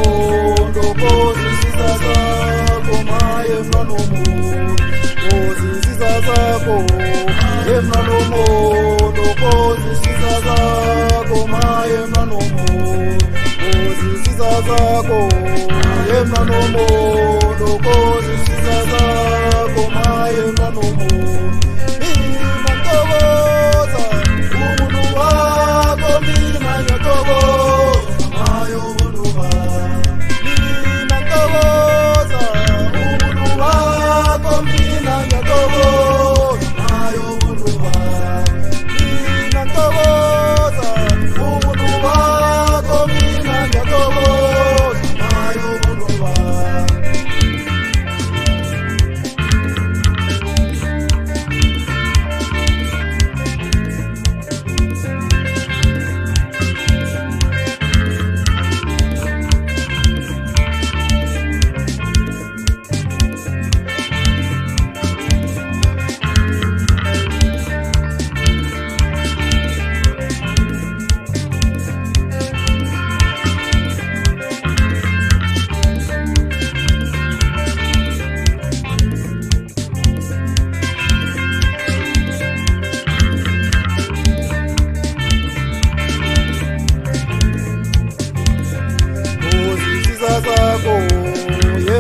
nomondo kozi sizazako maye mna nomondo kozi sizazako mna nomondo kozi sizazako maye mna nomondo kozi sizazako mna nomondo kozi sizazako maye mna nomondo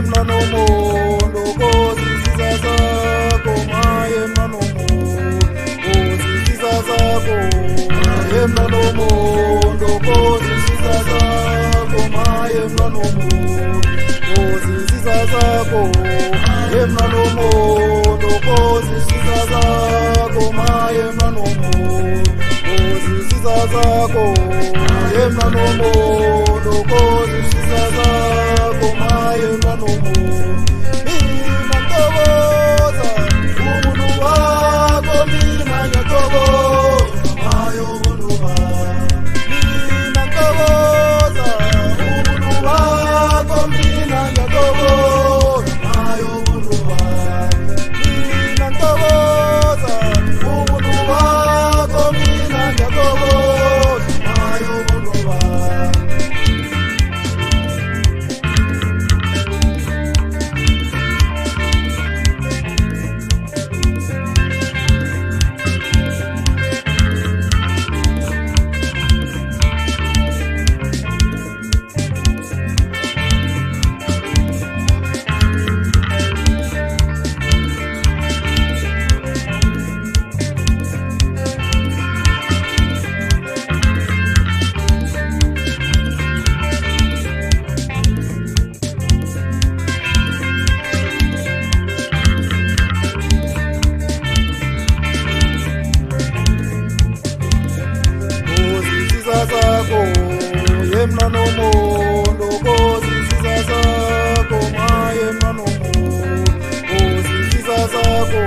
mna nomondo kozi sizazako maye mna nomondo kozi sizazako mna nomondo kozi sizazako maye mna nomondo kozi sizazako mna nomondo kozi sizazako maye mna nomondo kozi sizazako mna nomondo kozi sizazako maye mna nomondo mna nomondo kozi sizazako maye mna nomondo kozi sizazako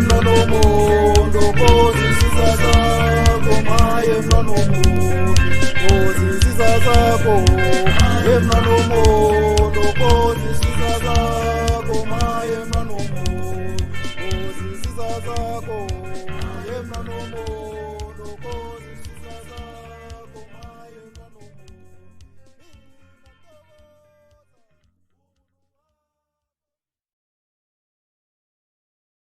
mna nomondo kozi sizazako maye mna nomondo kozi sizazako mna nomondo kozi sizazako maye mna nomondo kozi sizazako mna nomondo kozi